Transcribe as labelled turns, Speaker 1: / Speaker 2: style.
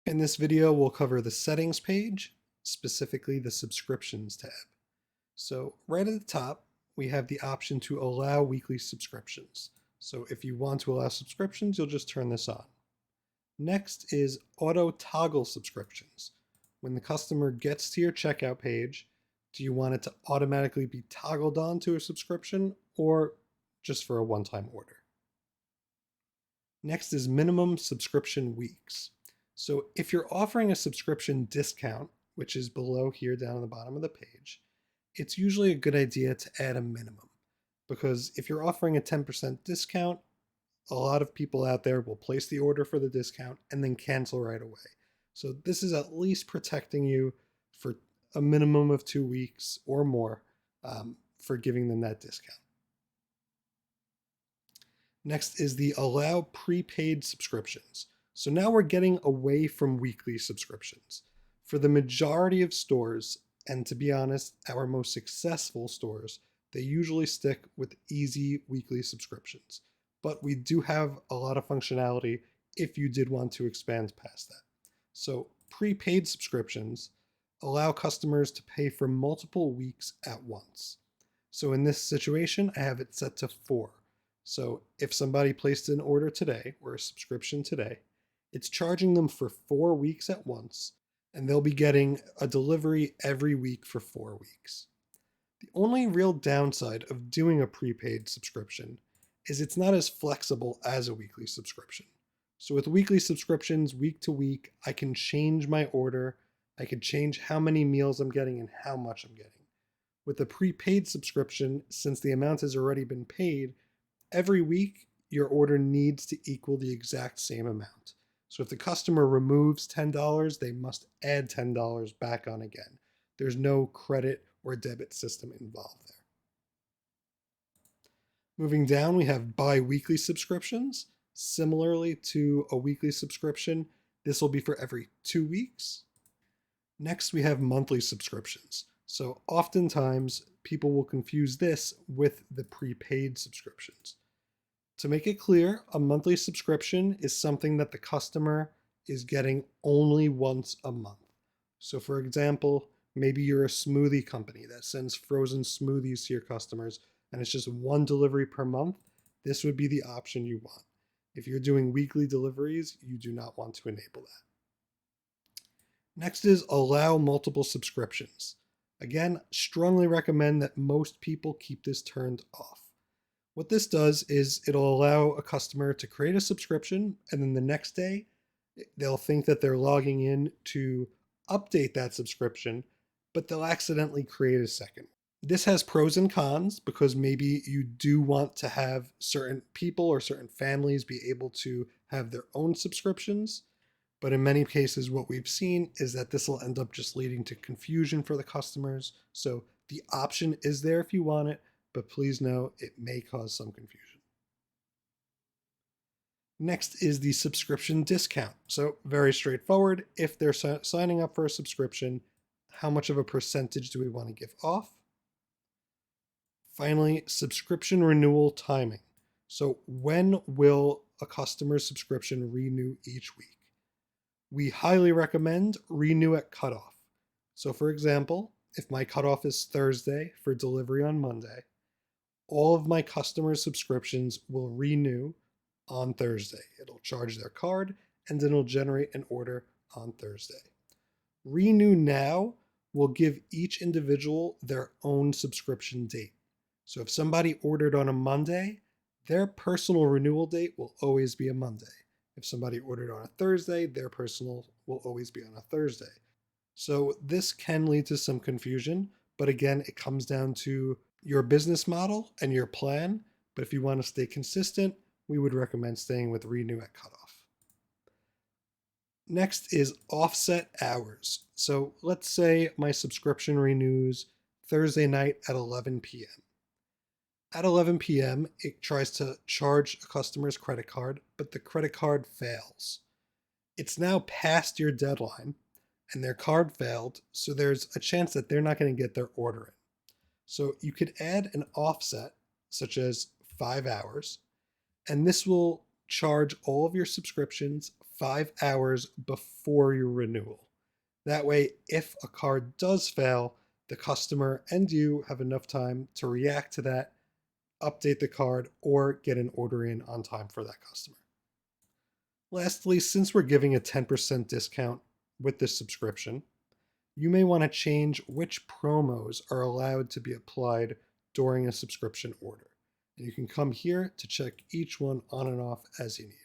Speaker 1: In this video, we'll cover the settings page, specifically the subscriptions tab. So right at the top, we have the option to allow weekly subscriptions. So if you want to allow subscriptions, you'll just turn this on. Next is auto toggle subscriptions. When the customer gets to your checkout page, do you want it to automatically be toggled on to a subscription or just for a one-time order? Next is minimum subscription weeks. So if you're offering a subscription discount, which is below here down at the bottom of the page, it's usually a good idea to add a minimum, because if you're offering a 10% discount, a lot of people out there will place the order for the discount and then cancel right away. So this is at least protecting you for a minimum of 2 weeks or more for giving them that discount. Next is the allow prepaid subscriptions. So now we're getting away from weekly subscriptions. For the majority of stores, and to be honest, our most successful stores, they usually stick with easy weekly subscriptions. But we do have a lot of functionality if you did want to expand past that. So prepaid subscriptions allow customers to pay for multiple weeks at once. So in this situation, I have it set to 4. So if somebody placed an order today or a subscription today, it's charging them for 4 weeks at once, and they'll be getting a delivery every week for 4 weeks. The only real downside of doing a prepaid subscription is it's not as flexible as a weekly subscription. So with weekly subscriptions, week to week, I can change my order. I can change how many meals I'm getting and how much I'm getting. With a prepaid subscription, since the amount has already been paid, every week your order needs to equal the exact same amount. So if the customer removes $10, they must add $10 back on again. There's no credit or debit system involved there. Moving down, we have bi-weekly subscriptions. Similarly to a weekly subscription, this will be for every 2 weeks. Next, we have monthly subscriptions. So oftentimes, people will confuse this with the prepaid subscriptions. To make it clear, a monthly subscription is something that the customer is getting only once a month. So for example, maybe you're a smoothie company that sends frozen smoothies to your customers and it's just one delivery per month. This would be the option you want. If you're doing weekly deliveries, you do not want to enable that. Next is allow multiple subscriptions. Again, strongly recommend that most people keep this turned off. What this does is it'll allow a customer to create a subscription, and then the next day they'll think that they're logging in to update that subscription, but they'll accidentally create a second. This has pros and cons because maybe you do want to have certain people or certain families be able to have their own subscriptions. But in many cases, what we've seen is that this will end up just leading to confusion for the customers. So the option is there if you want it, but please know it may cause some confusion. Next is the subscription discount. So very straightforward. If they're signing up for a subscription, how much of a percentage do we want to give off? Finally, subscription renewal timing. So when will a customer's subscription renew each week? We highly recommend renew at cutoff. So for example, if my cutoff is Thursday for delivery on Monday, all of my customers' subscriptions will renew on Thursday. It'll charge their card and then it'll generate an order on Thursday. Renew now will give each individual their own subscription date. So if somebody ordered on a Monday, their personal renewal date will always be a Monday. If somebody ordered on a Thursday, their personal will always be on a Thursday. So this can lead to some confusion, but again, it comes down to your business model and your plan. But if you want to stay consistent, we would recommend staying with renew at cutoff. Next is offset hours. So let's say my subscription renews Thursday night at 11 p.m. At 11 p.m., it tries to charge a customer's credit card, but the credit card fails. It's now past your deadline, and their card failed, so there's a chance that they're not going to get their order in. So you could add an offset, such as 5 hours, and this will charge all of your subscriptions 5 hours before your renewal. That way, if a card does fail, the customer and you have enough time to react to that, update the card, or get an order in on time for that customer. Lastly, since we're giving a 10% discount with this subscription, you may want to change which promos are allowed to be applied during a subscription order. And you can come here to check each one on and off as you need.